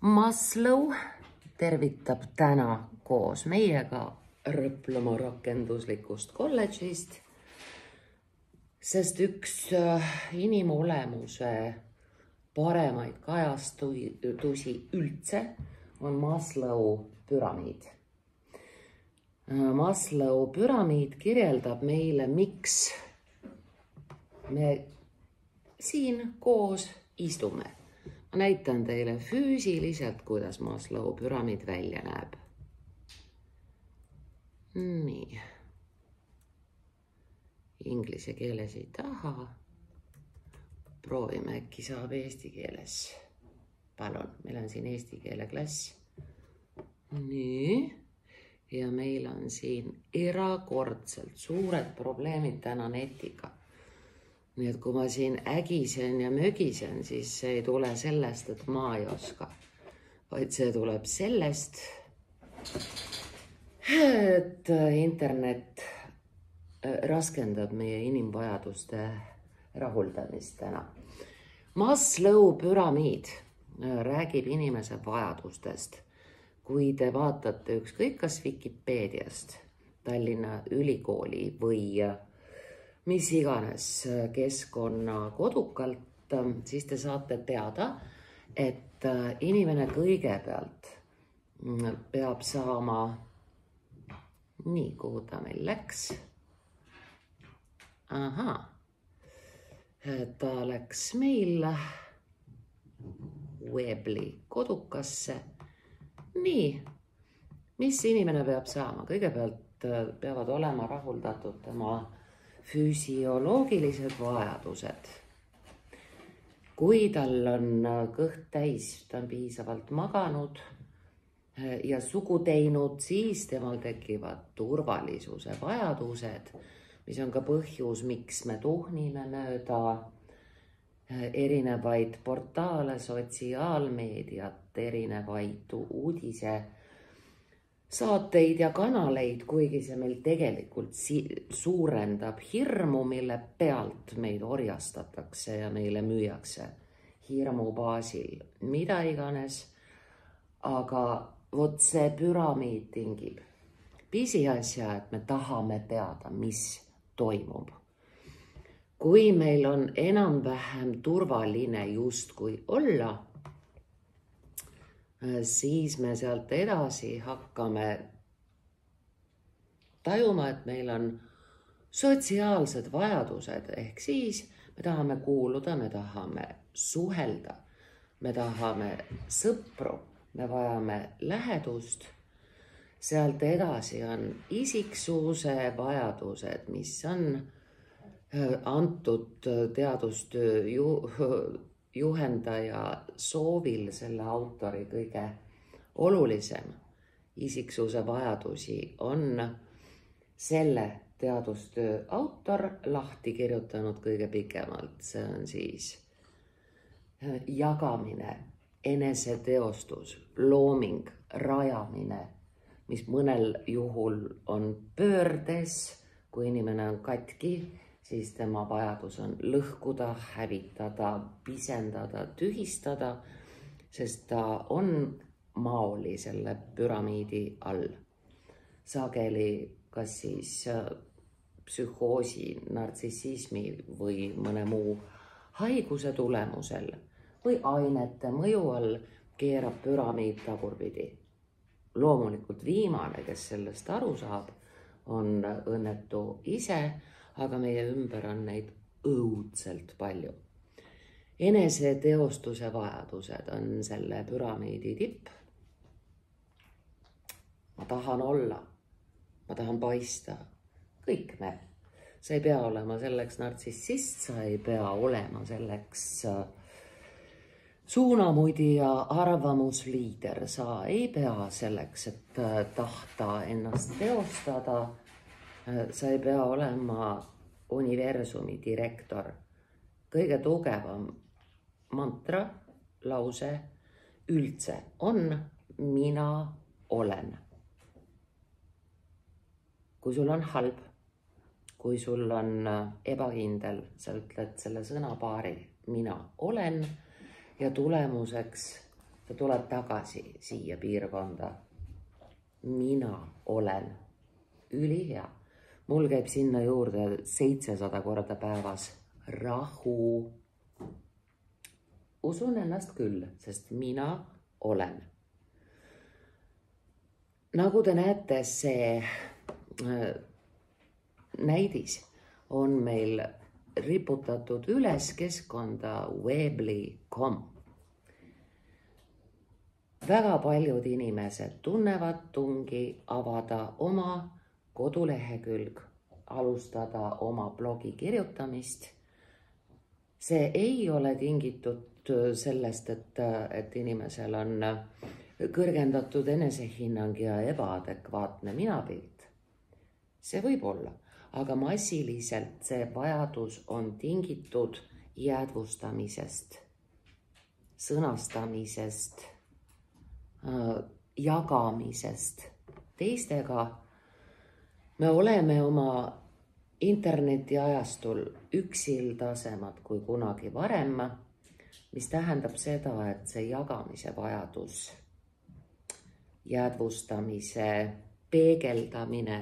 Maslow tervitab täna koos meiega Rõplama rakenduslikust kolledžist, sest üks inimolemuse paremaid kajastusi üldse on Maslow püramiid. Maslow püramiid kirjeldab meile, miks me siin koos istume. Ma näitan teile füüsiliselt, kuidas Maslow püramiid välja näeb. Nii. Inglise keeles ei taha. Proovime, äkki saab eesti keeles. Palun, meil on siin eesti keele klass. Nii. Ja meil on siin erakordselt suured probleemid täna netiga. Nii et kui ma siin ägisen ja mögisen, siis see ei tule sellest, et ma ei oska, vaid see tuleb sellest, et internet raskendab meie inimvajaduste rahuldamist täna. Maslow püramiid räägib inimese vajadustest. Kui te vaatate ükskõik kas Wikipeediast, Tallinna Ülikooli või mis iganes keskkonna kodukalt, siis te saate teada, et inimene kõigepealt peab saama, nii, kuhu ta meil läks? Aha, ta läks meil Weebly kodukasse. Nii, mis inimene peab saama? Kõigepealt peavad olema rahuldatud tema füsioloogilised vajadused. Kui tal on kõht täis, ta on piisavalt maganud ja sugu teinud, siis temal tekivad turvalisuse vajadused, mis on ka põhjus, miks me tuhnime mööda erinevaid portaale, sotsiaalmeediat, erinevaid uudise saateid ja kanaleid, kuigi see meil tegelikult suurendab hirmu, mille pealt meid orjastatakse ja meile müüakse hirmu baasil, mida iganes. Aga vot see püramiid tingib pisiasja, et me tahame teada, mis toimub. Kui meil on enam-vähem turvaline justkui olla, siis me sealt edasi hakkame tajuma, et meil on sotsiaalsed vajadused, ehk siis me tahame kuuluda, me tahame suhelda, me tahame sõpru, me vajame lähedust. Sealt edasi on isiksuse vajadused, mis on antud teadustöö juhendaja soovil selle autori kõige olulisem. Isiksuse vajadusi on selle teadustöö autor lahti kirjutanud kõige pikemalt. See on siis jagamine, eneseteostus, looming, rajamine, mis mõnel juhul on pöördes, kui inimene on katki, siis tema vajadus on lõhkuda, hävitada, pisendada, tühistada, sest ta on maoli selle püramiidi all. Sageli kas siis psühhoosi, nartsissismi või mõne muu haiguse tulemusel või ainete mõju all keerab püramiid tagurpidi. Loomulikult viimane, kes sellest aru saab, on õnnetu ise, aga meie ümber on neid õudselt palju. Eneseteostuse vajadused on selle püramiidi tipp. Ma tahan olla, ma tahan paista, kõik me. Sa ei pea olema selleks nartsissist, sa ei pea olema selleks suunamudija, arvamusliider, sa ei pea selleks, et tahta ennast teostada. Sa ei pea olema universumi direktor. Kõige tugevam mantra, lause üldse on mina olen. Kui sul on halb, kui sul on ebakindel, sa ütled selle sõnapaari mina olen ja tulemuseks ta tuleb tagasi siia piirkonda. Mina olen ülihea. Mul käib sinna juurde 700 korda päevas rahu. Usun ennast küll, sest mina olen. Nagu te näete, see näidis on meil riputatud üles keskkonda Weebly.com. Väga paljud inimesed tunnevad tungi avada oma kodulehekülg, alustada oma blogi kirjutamist. See ei ole tingitud sellest, et inimesel on kõrgendatud enesehinnang ja ebaadekvaatne minapilt. See võib olla, aga massiliselt see vajadus on tingitud jäädvustamisest, sõnastamisest, jagamisest teistega. Me oleme oma internetiajastul üksildasemad kui kunagi varem, mis tähendab seda, et see jagamise vajadus, jäädvustamise peegeldamine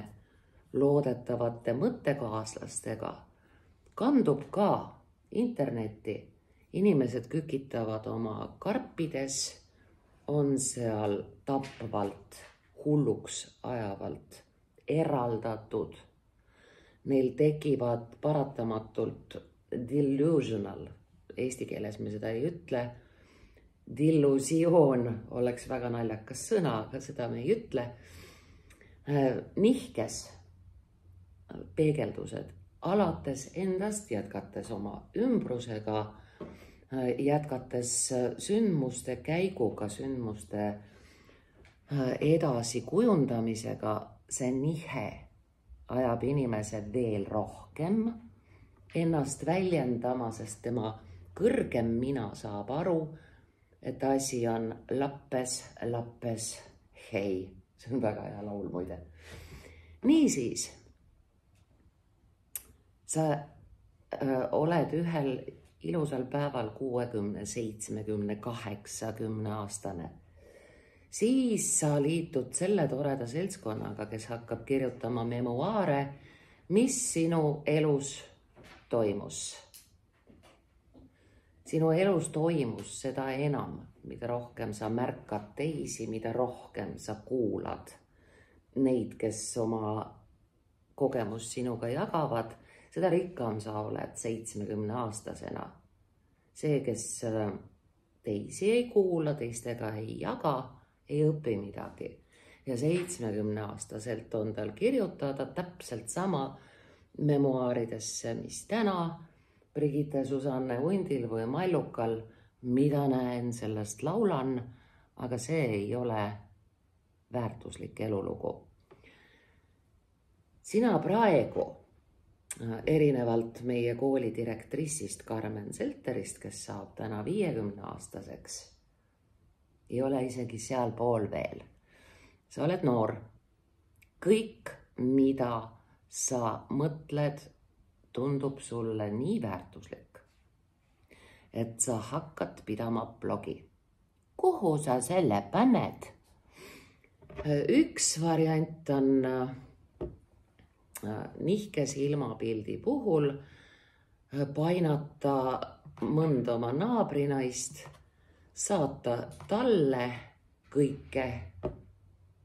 loodetavate mõttekaaslastega kandub ka internetti. Inimesed kükitavad oma karpides, on seal tapvalt, hulluks ajavalt eraldatud. Neil tekivad paratamatult delusional, eesti keeles me seda ei ütle, delusioon oleks väga naljakas sõna, aga seda me ei ütle, nihkes peegeldused, alates endast, jätkates oma ümbrusega, jätkates sündmuste käiguga, sündmuste edasi kujundamisega, see nihe ajab inimese veel rohkem ennast väljendama, sest tema kõrgem mina saab aru, et asi on lappes, hei. See on väga hea laul muide. Niisiis, sa oled ühel ilusal päeval 60, 70, 80 aastane. Siis sa liitud selle toreda seltskonnaga, kes hakkab kirjutama memuaare, mis sinu elus toimus. Sinu elus toimus seda enam, mida rohkem sa märkad teisi, mida rohkem sa kuulad neid, kes oma kogemust sinuga jagavad, seda rikkam sa oled 70-aastasena. See, kes teisi ei kuula, teistega ei jaga, ei õpi midagi. Ja 70-aastaselt on tal kirjutada täpselt sama memuaaridesse, mis täna Brigitte Susanne Hundil või Mallukal, mida näen, sellest laulan, aga see ei ole väärtuslik elulugu. Sina praegu, erinevalt meie kooli direktrissist Carmen Selterist, kes saab täna 50-aastaseks, ei ole isegi seal pool veel. Sa oled noor. Kõik, mida sa mõtled, tundub sulle nii väärtuslik, et sa hakkad pidama blogi. Kuhu sa selle paned? Üks variant on nihkes ilmapildi puhul painata mõnda oma naabrinaist, saata talle kõike,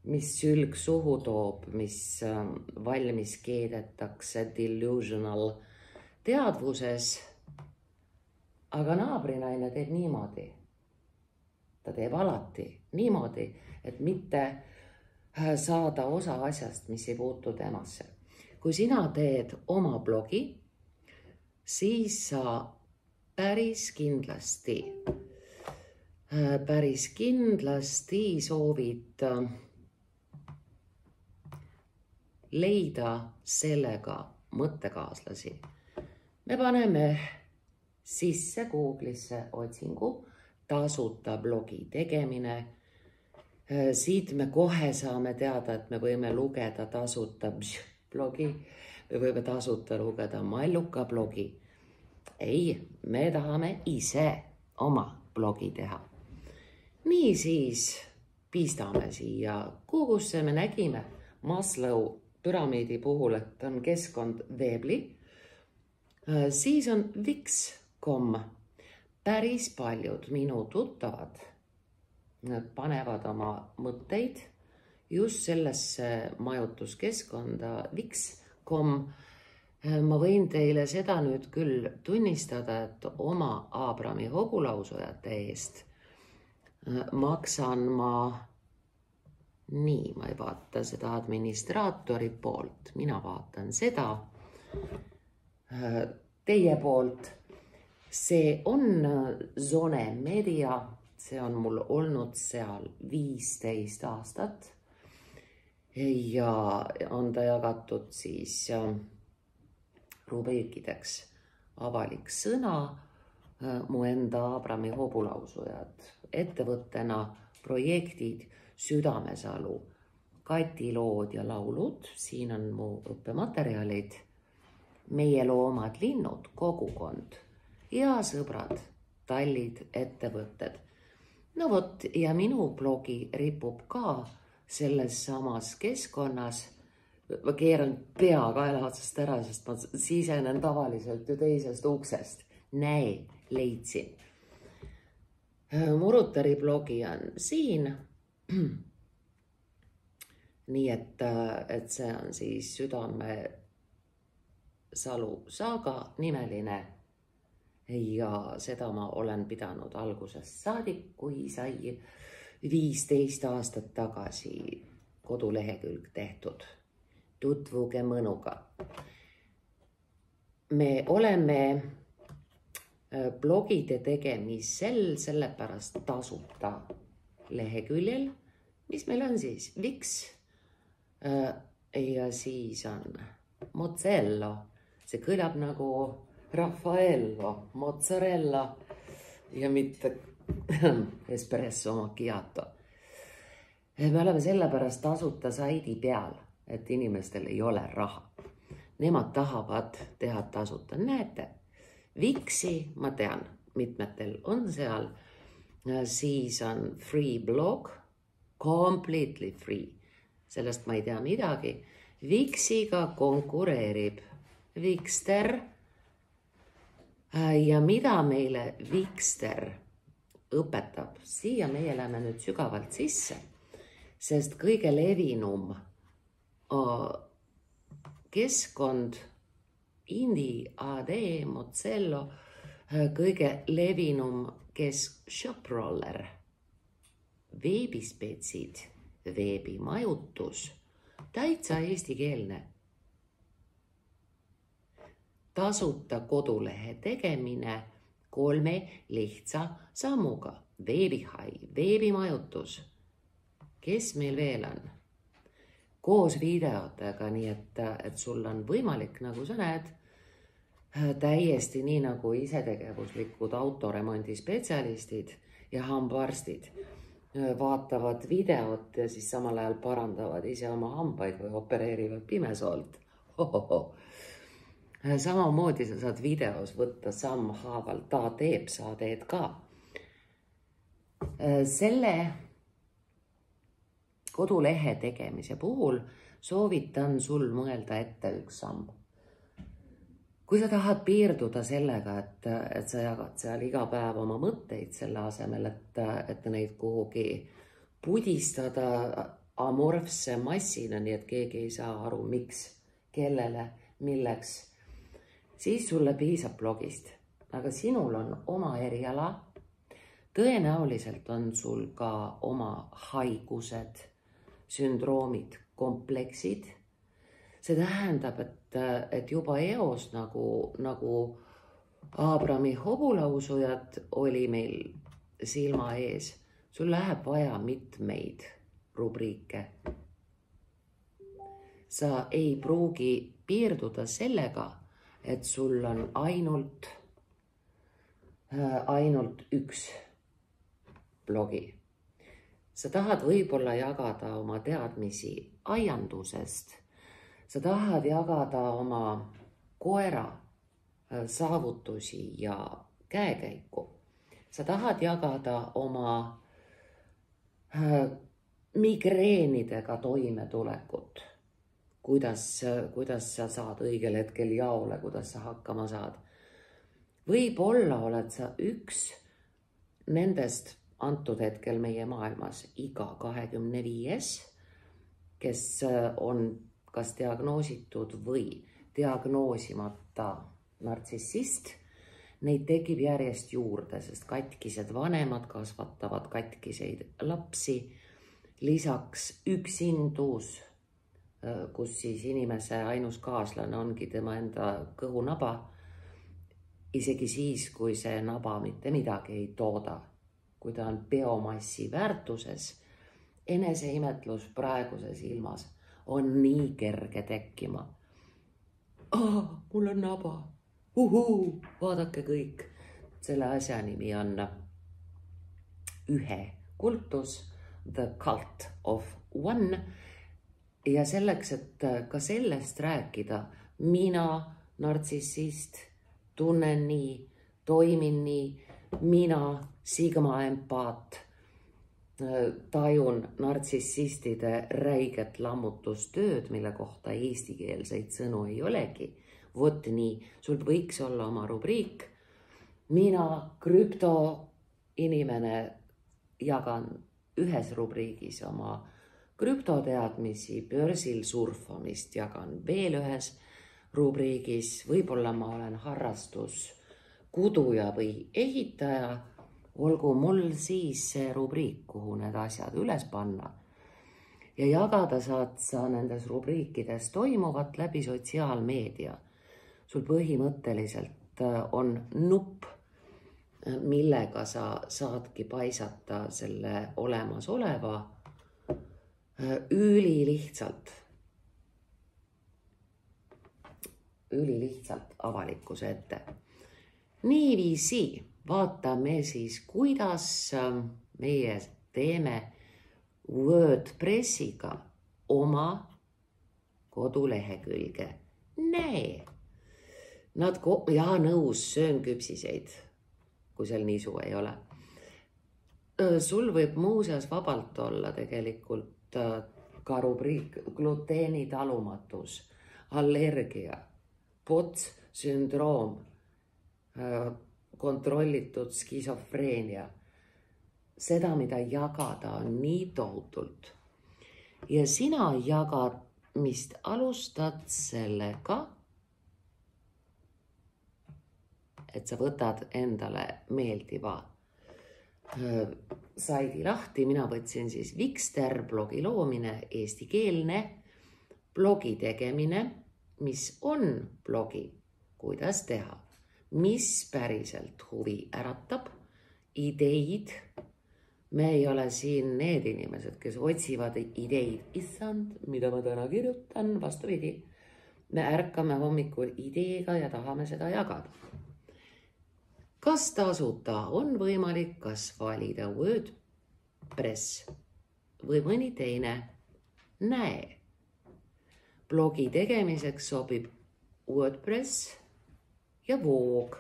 mis sülg suhu toob, mis valmis keedetakse delusional teadvuses. Aga naabrinaine teeb niimoodi. Ta teeb alati niimoodi, et mitte saada osa asjast, mis ei puutu temasse. Kui sina teed oma blogi, siis sa päris kindlasti soovid leida sellega mõttekaaslasi. Me paneme sisse Google'isse otsingu tasuta blogi tegemine. Siit me kohe saame teada, et me võime lugeda tasuta blogi, me võime tasuta lugeda Malluka blogi. Ei, me tahame ise oma blogi teha. Niisiis pistame siia Kuugusse. Me nägime Maslow püramiidi puhul, et on keskkond veebli. Siis on Wix.com. Päris paljud minu tuttavad panevad oma mõtteid just sellesse majutuskeskkonda Wix.com. Ma võin teile seda nüüd küll tunnistada, et oma Aabrami hobulausujate eest maksan ma nii, ma ei vaata seda administraatori poolt, mina vaatan seda teie poolt. See on Zone Media, see on mul olnud seal 15 aastat ja on ta jagatud siis rubriikideks avalik sõna, mu enda Aabrami hobulausujad, ettevõttena projektid, Südamesalu, katilood ja laulud, siin on mu õppematerjalid, meie loomad, linnud, kogukond ja sõbrad, tallid, ettevõtted. No vot, ja minu blogi ripub ka selles samas keskkonnas. Ma keeran pea kaela otsast ära, sest ma sisenen tavaliselt ju teisest uksest. Näe, leidsin. Murutari blogi on siin. Nii et see on siis Südamesalu saaga nimeline ja seda ma olen pidanud algusest saadik, kui sai 15 aastat tagasi kodulehekülg tehtud. Tutvuge mõnuga. Me oleme blogide tegemisel sellepärast tasuta leheküljel, mis meil on siis Wix ja siis on Mozello. See kõlab nagu Raffaello, mozzarella ja mitte espresso macchiato. Me oleme sellepärast tasuta saidi peal, et inimestel ei ole raha. Nemad tahavad teha tasuta. Näete, Wixi ma tean, mitmetel on seal. Siis on free blog, completely free. Sellest ma ei tea midagi. Wixiga konkureerib Wixter. Ja mida meile Wixter õpetab? Siia meie läheme nüüd sügavalt sisse, sest kõige levinum keskkond, Indie, AD, Mozello, kõige levinum Shoproller, veebispetsid, veebimajutus, täitsa eestikeelne. Tasuta kodulehe tegemine 3 lihtsa sammuga. Veebihai, veebimajutus. Kes meil veel on? Koos videotega, nii et sul on võimalik, nagu sa näed, täiesti nii nagu isetegevuslikud autoremondi spetsialistid ja hambaarstid vaatavad videot ja siis samal ajal parandavad ise oma hambaid või opereerivad pimesoolt. Samamoodi sa saad videos võtta sammhaavalt, ta teeb, sa teed ka. Selle kodulehe tegemise puhul soovitan sul mõelda ette üks samm. Kui sa tahad piirduda sellega, et sa jagad seal iga päev oma mõtteid selle asemel, et neid kuhugi pudistada amorfse massina, nii et keegi ei saa aru, miks, kellele, milleks, siis sulle piisab blogist. Aga sinul on oma eriala, tõenäoliselt on sul ka oma haigused, sündroomid, kompleksid. See tähendab, et juba eos nagu Aabrami hobulausujad oli meil silma ees. Sul läheb vaja mitmeid rubriike. Sa ei pruugi piirduda sellega, et sul on ainult üks blogi. Sa tahad võib-olla jagada oma teadmisi aiandusest. Sa tahad jagada oma koera saavutusi ja käekäiku. Sa tahad jagada oma migreenidega toimetulekut, kuidas sa saad õigel hetkel jaole, kuidas sa hakkama saad. Võib-olla oled sa üks nendest antud hetkel meie maailmas iga 25, kes on kas diagnoositud või diagnoosimata nartsissist. Neid tekib järjest juurde, sest katkised vanemad kasvatavad katkiseid lapsi. Lisaks üksindus, kus siis inimese ainus kaaslane ongi tema enda kõhunaba, isegi siis, kui see naba mitte midagi ei tooda, kui ta on biomassi väärtuses, eneseimetlus praeguses ilmas on nii kerge tekkima. Mul on naba. Vaadake kõik. Selle asja nimi on ühe kultus, The Cult of One. Ja selleks, et ka sellest rääkida, mina, nartsissist, tunnen nii, toimin nii, mina, sigma empaat, tajun nartsissistide räiget lammutustööd, mille kohta eestikeelseid sõnu ei olegi. Vot nii, sul võiks olla oma rubriik. Mina, krüptoinimene, jagan ühes rubriigis oma krüptoteadmisi, börsil surfamist jagan veel ühes rubriigis. Võib-olla ma olen harrastus kuduja või ehitaja. Olgu mul siis see rubriik, kuhu need asjad üles panna. Ja jagada saad sa nendes rubriikides toimuvat läbi sotsiaalmeedia. Sul põhimõtteliselt on nupp, millega sa saadki paisata selle olemasoleva ülilihtsalt avalikkuse ette. Niiviisi vaatame siis, kuidas meie teeme WordPressiga oma kodulehekülge. Näe! Nõus, söön küpsiseid, kui seal nisu ei ole. Sul võib muuseas vabalt olla tegelikult ka rubriik gluteeni talumatus, allergia, POTS sündroom, kontrollitud skisofreenia. Seda, mida jagada, on nii tohutult. Ja sina jagamist alustad sellega, et sa võtad endale meeldiva saidi lahti. Mina võtsin siis Vikster blogi loomine, eestikeelne blogi tegemine, mis on blogi, kuidas teha, mis päriselt huvi äratab, ideid. Me ei ole siin need inimesed, kes otsivad ideid. Issand, mida ma täna kirjutan, vastupidi. Me ärkame hommikul ideega ja tahame seda jagada. Kas tasuta on võimalik kas valida WordPress või mõni teine? Näe, blogi tegemiseks sobib WordPress ja Voog.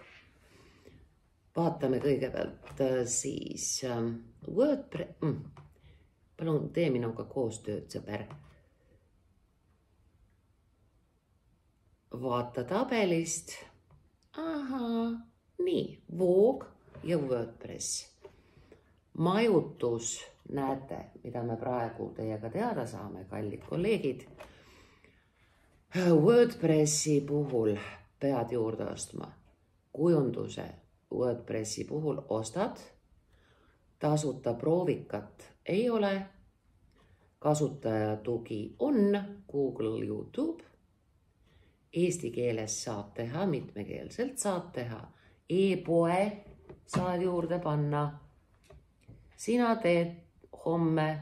Vaatame kõigepealt siis WordPress. Palun tee minuga koostööd, sõber. Vaata tabelist. Nii, Voog ja WordPress. Majutus, näete, mida me praegu teiega teada saame, kallid kolleegid. WordPressi puhul pead juurde ostma. Kujunduse WordPressi puhul ostad. Tasuta proovikat ei ole. Kasutaja tugi on Google, YouTube. Eesti keeles saad teha, mitmekeelselt saad teha. E-poe saad juurde panna. Sina teed homme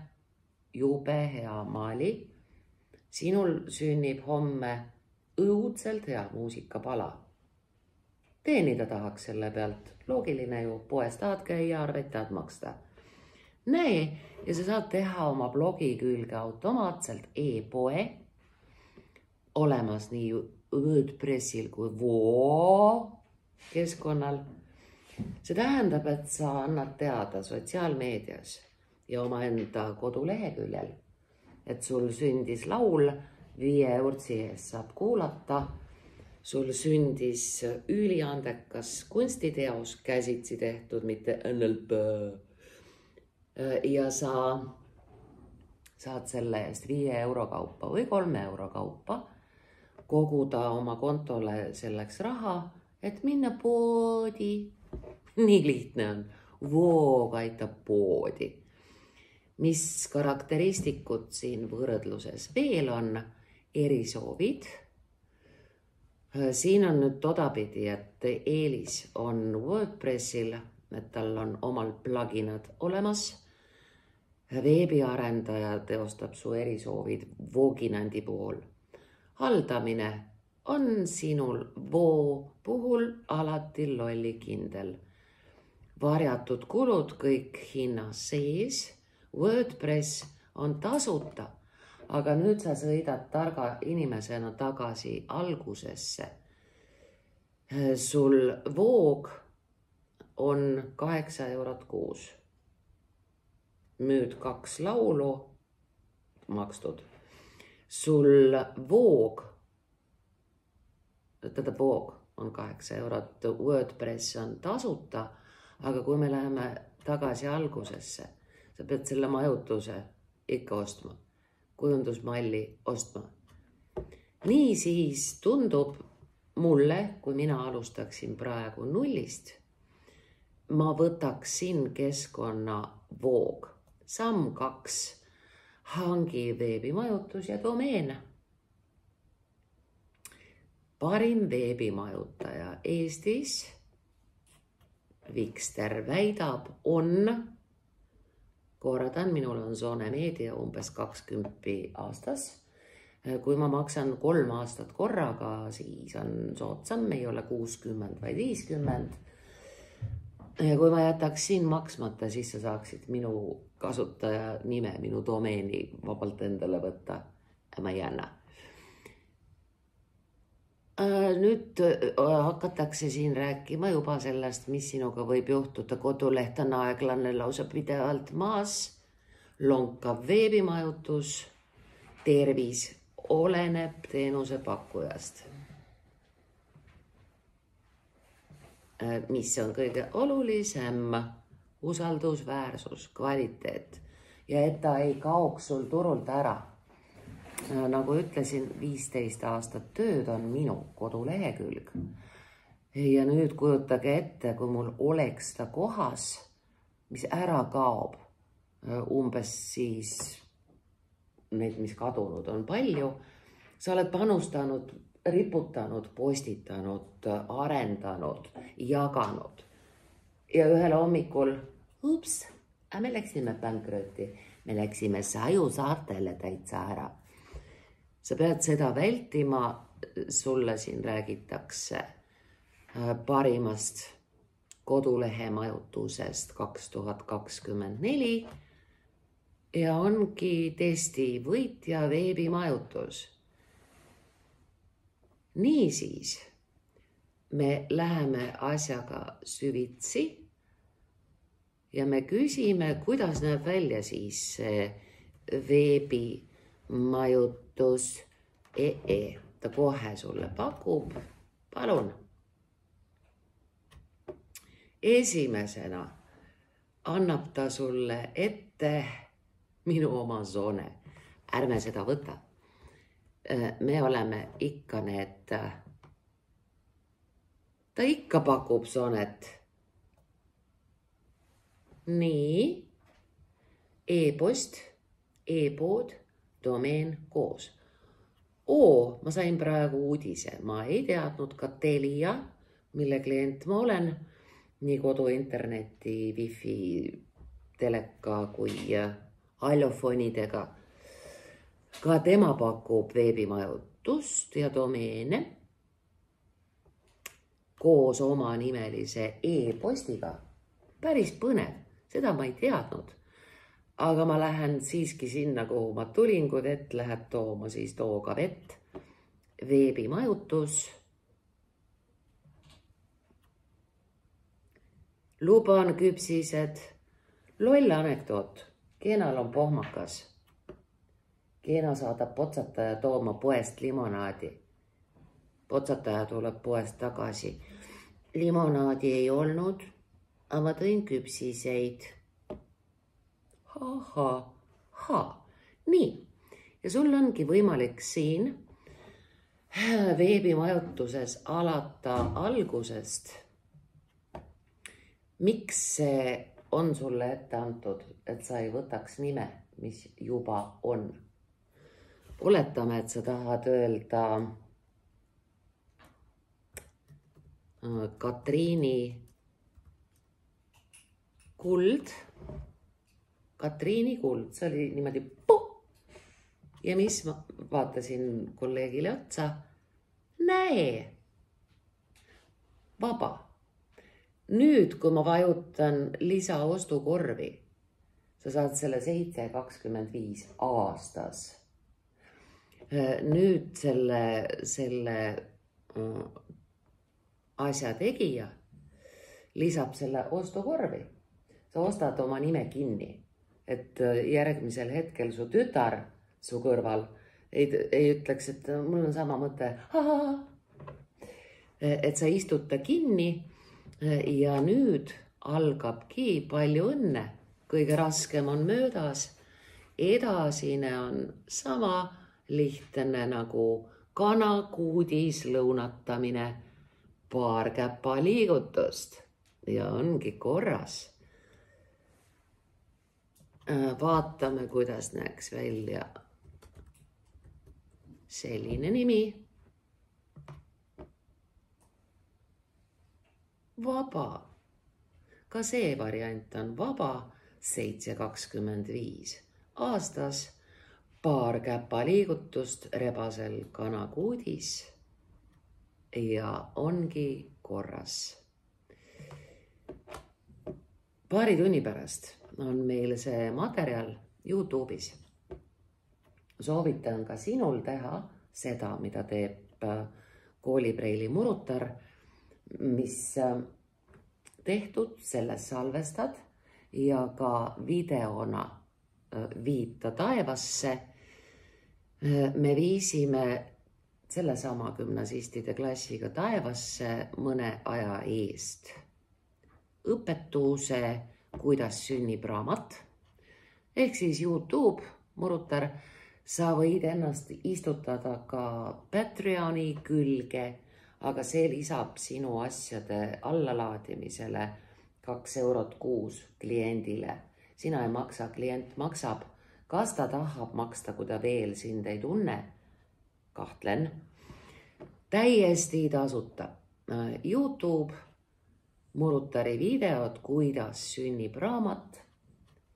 jube hea maali. Sinul sünnib homme õudselt hea muusikapala. Teenida tahaks selle pealt. Loogiline ju, poes tahad käia, arveid tahad maksta. Näe, ja sa saad teha oma blogi külge automaatselt e-poe. Olemas nii WordPressil kui Voog keskkonnal. See tähendab, et sa annad teada sotsiaalmeedias ja omaenda koduleheküljel, et sul sündis laul 5 eurtsi eest saab kuulata. Sul sündis üliandekas kunstiteos, käsitsi tehtud, mitte NLP. Ja sa saad selle eest 5 euro kaupa või 3 euro kaupa koguda oma kontole selleks raha, et minna poodi. Nii lihtne on. Voog aitab poodi. Mis karakteristikud siin võrdluses veel on? Erisoovid. Siin on nüüd todapidi, et eelis on WordPressil, et tal on omal pluginad olemas. Veebiarendaja teostab su erisoovid Vooginandi pool. Haldamine on sinul Voo puhul alati lollikindel. Varjatud kulud kõik hinnas sees. WordPress on tasuta. Aga nüüd sa sõidad targa inimesena tagasi algusesse. Sul Voog on 8 eurot kuus. Müüd 2 laulu makstud. Sul Voog on 8 eurot, WordPress on tasuta, aga kui me läheme tagasi algusesse, sa pead selle majutuse ikka ostma. Kujundusmalli ostma. Nii siis tundub mulle, kui mina alustaksin praegu nullist, ma võtaksin keskkonna Voog. Samm 2. Hangi veebimajutus ja domeen. Parim veebimajutaja Eestis, Vikster väidab, on... Kordan, minul on Zone Meedia umbes 20 aastas. Kui ma maksan 3 aastat korraga, siis on soodsam, ei ole 60, vaid 50. Ja kui ma jätaksin maksmata, siis sa saaksid minu kasutaja nime, minu domeeni vabalt endale võtta. Ma ei anna. Nüüd hakatakse siin rääkima juba sellest, mis sinuga võib juhtuda. Koduleht on aeglane lausa pidevalt maas, lonkav veebimajutus, tervis oleneb teenuse pakkujast. Mis on kõige olulisem? Usaldusväärsus, kvaliteet ja et ta ei kaoks sul turult ära. Nagu ütlesin, 15 aastat tööd on minu kodulehekülg. Ja nüüd kujutage ette, kui mul oleks ta kohas, mis ära kaob. Umbes siis need, mis kadunud on palju. Sa oled panustanud, riputanud, postitanud, arendanud, jaganud. Ja ühel hommikul, me läksime pankroti. Me läksime Saju saartele täitsa ära. Sa pead seda vältima, sulle siin räägitakse parimast kodulehe majutusest 2024 ja ongi testi võitja veebimajutus. Niisiis, me läheme asjaga süvitsi ja me küsime, kuidas näeb välja siis veebimajutus. Ta kohe sulle pakub. Palun. Esimesena annab ta sulle ette minu oma Zone. Ärme seda võta. Me oleme ikka need... Ta ikka pakub Zonet. Nii. E-post, e-pood, domeen koos. Ma sain praegu uudise. Ma ei teadnud ka Telia, mille klient ma olen. Nii kodu, interneti, wifi, teleka kui allofonidega. Ka tema pakub veebimajutust ja domeene koos oma nimelise e-postiga. Päris põnev. Seda ma ei teadnud. Aga ma lähen siiski sinna, kuhu ma tulin, kui vett lähed tooma, siis tooga vett. Veebimajutus. Luban küpsised. Loll anekdoot. Geenal on pohmakas. Geena saadab potsataja tooma poest limonaadi. Potsataja tuleb poest tagasi. Limonaadi ei olnud, aga ma tõin küpsiseid. Nii, ja sul ongi võimalik siin veebimajutuses alata algusest. Miks see on sulle ette antud, et sa ei võtaks nime, mis juba on? Oletame, et sa tahad öelda Katriini Kuld. Katriini Kuld, see oli niimoodi puh! Ja mis ma vaatasin kolleegile otsa? Näe! Vaba. Nüüd, kui ma vajutan lisa ostukorvi, sa saad selle 7,25 aastas. Nüüd selle asja tegija lisab selle ostukorvi. Sa ostad oma nime kinni, et järgmisel hetkel su tütar su kõrval ei ütleks, et mul on sama mõte. Et sa istud ta kinni ja nüüd algabki palju õnne. Kõige raskem on möödas. Edasine on sama lihtne nagu kanakuudis lõunatamine. Paar käpa liigutust ja ongi korras. Vaatame, kuidas näeks välja selline nimi. Vaba. Ka see variant on vaba 7,25 aastas. Paar käpa liigutust rebasel kanakuudis ja ongi korras. Paari tunni pärast on meil see materjal YouTube'is. Soovitan ka sinul teha seda, mida teeb koolipreili murutar, mis tehtud, selles salvestad ja ka videona viita taevasse. Me viisime sellesama gümnasistide klassiga taevasse mõne aja eest. Õpetuse, kuidas sünnib raamat, ehk siis YouTube, murutar, sa võid ennast istutada ka Patreoni külge, aga see lisab sinu asjade allalaadimisele 2 eurot kuus kliendile. Sina ei maksa, klient maksab. Kas ta tahab maksta, kui ta veel sind ei tunne? Kahtlen. Täiesti tasuta. YouTube, murutari videod, kuidas sünnib raamat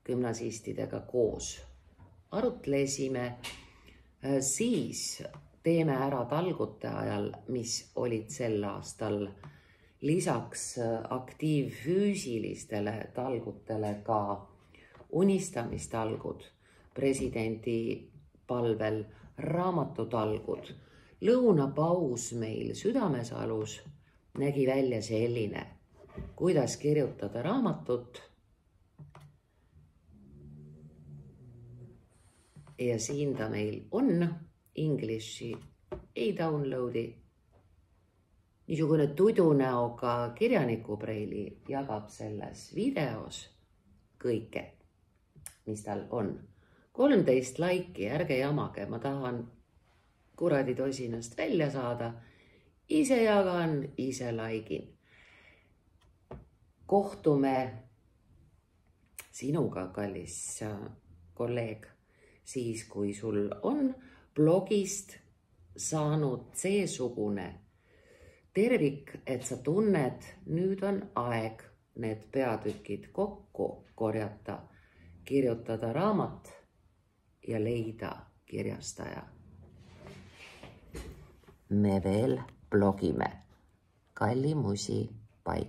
gümnasistidega koos. Arutlesime, siis teeme ära talgute ajal, mis olid sel aastal. Lisaks aktiivfüüsilistele talgutele ka unistamistalgud, presidendi palvel raamatutalgud. Lõunapaus meil Südamesalus nägi välja selline, kuidas kirjutada raamatut. Ja siin ta meil on, Englishi ei downloadi. Niisugune tudunäoga kirjanikupreili jagab selles videos kõike, mis tal on. 13 laiki, ärge jamage, ma tahan kuradi tosinast välja saada. Ise jagan, ise laikin. Kohtume sinuga, kallis kolleeg, siis kui sul on blogist saanud seesugune tervik, et sa tunned, nüüd on aeg need peatükid kokku korjata, kirjutada raamat ja leida kirjastaja. Me veel blogime. Kalli musi, pai!